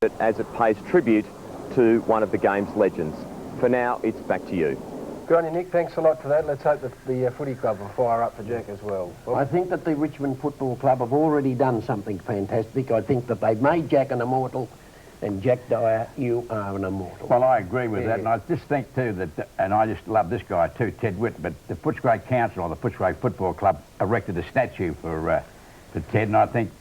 as it pays tribute to one of the game's legends. For now, it's back to you. Good on you, Nick. Thanks a lot for that. Let's hope that the footy club will fire up for Jack as well. I think that the Richmond Football Club have already done something fantastic. I think that they've made Jack an immortal, and Jack Dyer, you are an immortal. Well, I agree with that, and I just think too that, and I just love this guy too, Ted Witt, but the Footscray Council or the Footscray Football Club erected a statue for Ted, and I think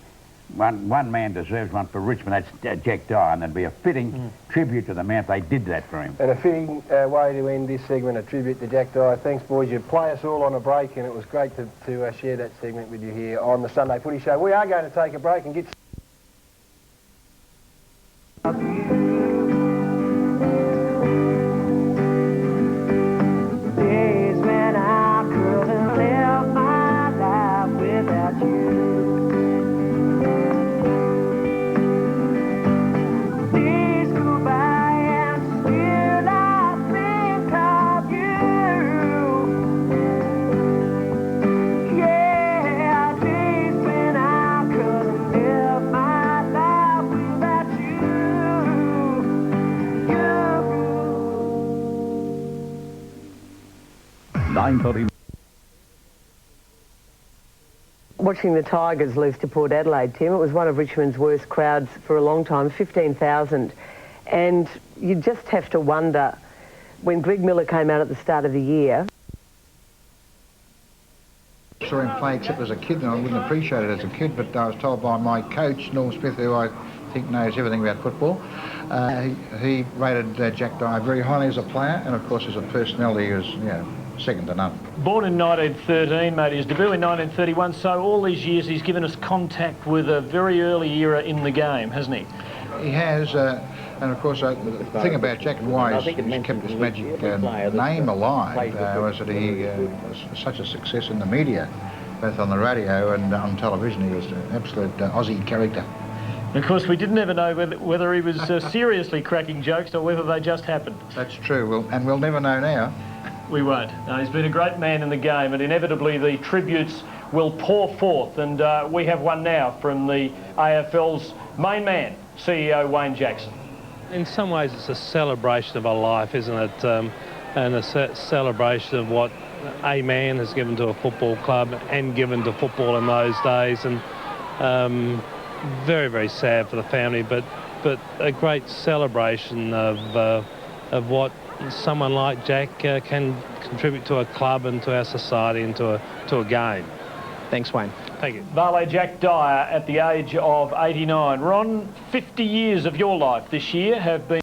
one man deserves one for Richmond. That's Jack Dyer, and it'd be a fitting tribute to the man if they did that for him. And a fitting way to end this segment, a tribute to Jack Dyer. Thanks, boys. You play us all on a break, and it was great to share that segment with you here on the Sunday Footy Show. We are going to take a break and get... Days when I couldn't live my life without you. Days go by and still I think of you. Yeah, days when I couldn't live my life without you. 9:30. Watching the Tigers lose to Port Adelaide, Tim, it was one of Richmond's worst crowds for a long time, 15,000. And you just have to wonder, when Greg Miller came out at the start of the year... I saw him play except as a kid, and I wouldn't appreciate it as a kid, but I was told by my coach, Norm Smith, who I think knows everything about football, he rated Jack Dyer very highly as a player, and of course as a personality, he was, you know, second to none. Born in 1913, made his debut in 1931, so all these years he's given us contact with a very early era in the game, hasn't he? He has, and of course the thing about Jack and why he's kept this magic name alive was that he was such a success in the media, both on the radio and on television. He was an absolute Aussie character. And of course we didn't ever know whether he was seriously cracking jokes or whether they just happened. That's true, and we'll never know now. We won't. No, he's been a great man in the game, and inevitably the tributes will pour forth, and we have one now from the AFL's main man, CEO Wayne Jackson. In some ways it's a celebration of a life, isn't it? And a celebration of what a man has given to a football club and given to football in those days, and very, very sad for the family, but a great celebration of what someone like Jack can contribute to a club and to our society and to a game. Thanks, Wayne. Thank you. Valet Jack Dyer at the age of 89. Ron, 50 years of your life this year have been...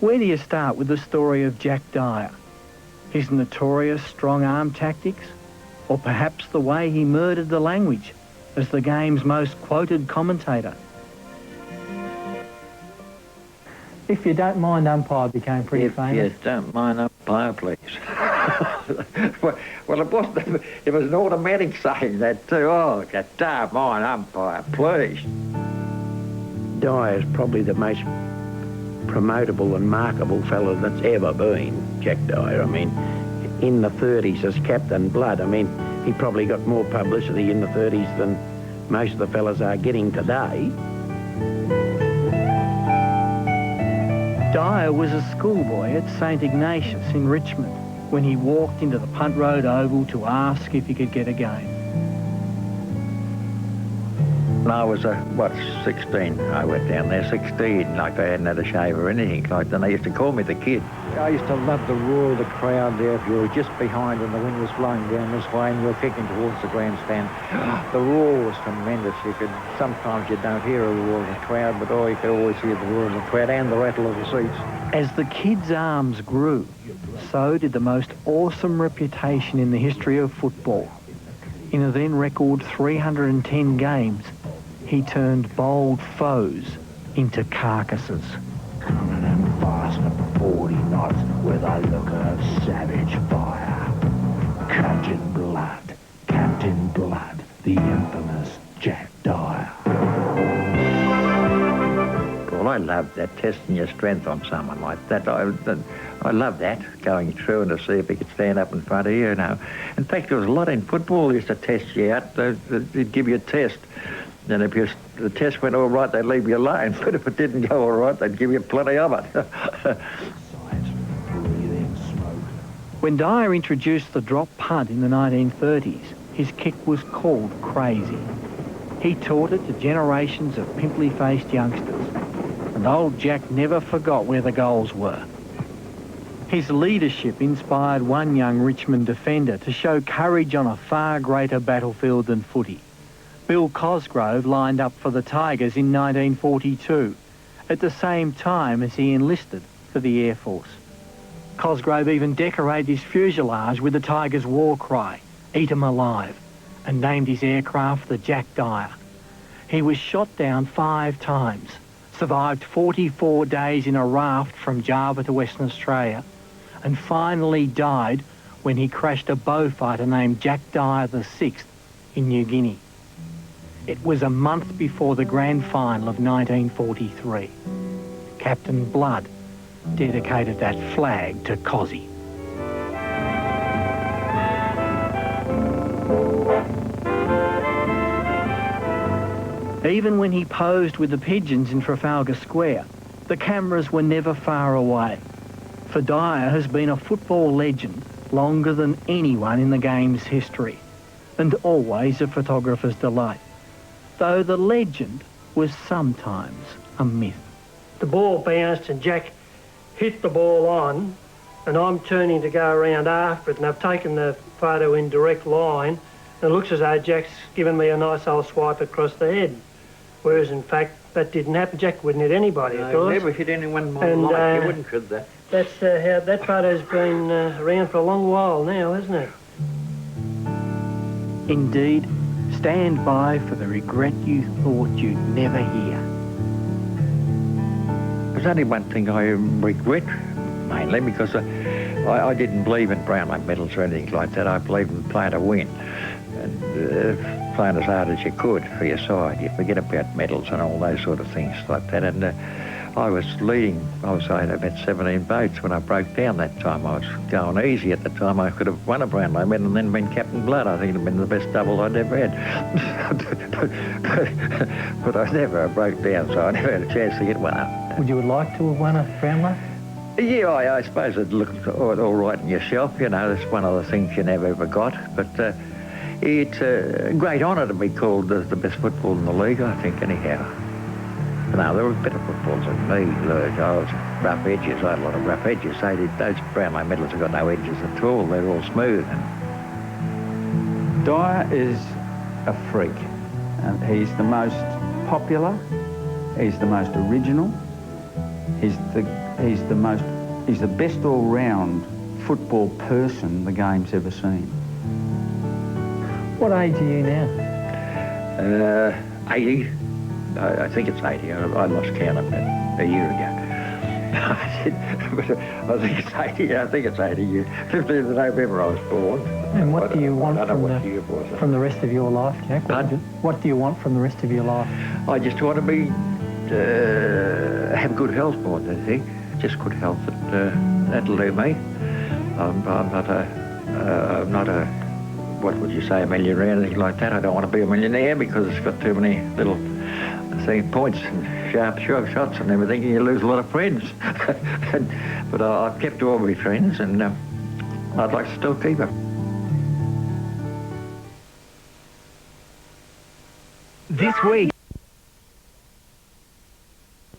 Where do you start with the story of Jack Dyer? His notorious strong-arm tactics? Or perhaps the way he murdered the language as the game's most quoted commentator? If you don't mind, umpire became pretty famous. Yes, don't mind umpire, please. well, it was an automatic saying that too. Oh, don't mind umpire, please. Dyer's probably the most promotable and markable fella that's ever been, Jack Dyer. I mean, in the 30s as Captain Blood, I mean, he probably got more publicity in the 30s than most of the fellas are getting today. Dyer was a schoolboy at St Ignatius in Richmond when he walked into the Punt Road Oval to ask if he could get a game. When I was, 16, I went down there, 16, like I hadn't had a shave or anything like that. And they used to call me the kid. I used to love the roar of the crowd there. If you were just behind and the wind was blowing down this way and you were kicking towards the grandstand, the roar was tremendous. Sometimes you don't hear a roar of the crowd, but you could always hear the roar of the crowd and the rattle of the seats. As the kid's arms grew, so did the most awesome reputation in the history of football. In a then record 310 games, he turned bold foes into carcasses. Coming in fast at 40 knots with a look of savage fire. Captain Blood, the infamous Jack Dyer. Well, I love that, testing your strength on someone like that. I love that, going through and to see if he could stand up in front of you, you know. In fact, there was a lot in football that used to test you out. They'd give you a test. And if the test went all right, they'd leave you alone. But if it didn't go all right, they'd give you plenty of it. When Dyer introduced the drop punt in the 1930s, his kick was called crazy. He taught it to generations of pimply-faced youngsters, and old Jack never forgot where the goals were. His leadership inspired one young Richmond defender to show courage on a far greater battlefield than footy. Bill Cosgrove lined up for the Tigers in 1942, at the same time as he enlisted for the Air Force. Cosgrove even decorated his fuselage with the Tigers' war cry, "Eat 'em alive," and named his aircraft the Jack Dyer. He was shot down 5 times, survived 44 days in a raft from Java to Western Australia, and finally died when he crashed a Beaufighter named Jack Dyer VI in New Guinea. It was a month before the grand final of 1943. Captain Blood dedicated that flag to Cozzy. Even when he posed with the pigeons in Trafalgar Square, the cameras were never far away. For Dyer has been a football legend longer than anyone in the game's history, and always a photographer's delight, though the legend was sometimes a myth. The ball bounced and Jack hit the ball on, and I'm turning to go around after it, and I've taken the photo in direct line, and it looks as though Jack's given me a nice old swipe across the head. Whereas, in fact, that didn't happen. Jack wouldn't hit anybody, of course. Never hit anyone in my life. You wouldn't, could that? That's how that photo's been around for a long while now, hasn't it? Indeed, stand by for the regret you thought you'd never hear. There's only one thing I regret, mainly, because I didn't believe in Brownlow medals or anything like that. I believed in playing to win. And playing as hard as you could for your side. You forget about medals and all those sort of things like that. And I was leading, I had about 17 votes when I broke down that time. I was going easy at the time. I could have won a Brownlow medal and then been Captain Blood. I think it would have been the best double I'd ever had. but I never broke down, so I never had a chance to get one. Would you like to have won a Brownlow? Yeah, I suppose it looked all right in yourself. You know, that's one of the things you never ever got. But it's a great honour to be called the best football in the league, I think, anyhow. No, there were better footballers than me. Look, I was rough edges. I had a lot of rough edges. Those Brownlow medals have got no edges at all. They're all smooth. Dyer is a freak. He's the most popular. He's the most original. He's the best all-round football person the game's ever seen. What age are you now? 80. I think it's 80. I lost count of it a year ago. But I think it's 80. I think it's 80 years. 15th of November I was born. And what do you want from the rest of your life, Jack? What do you want from the rest of your life? I just want to be have good health more than anything. Just good health. That'll do me. I'm not a what would you say, a millionaire, anything like that. I don't want to be a millionaire because it's got too many little points and sharp shots and everything, and you lose a lot of friends. But I've kept all my friends, and I'd like to still keep them. This week.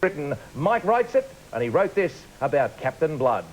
Written, Mike writes it, and he wrote this about Captain Blood.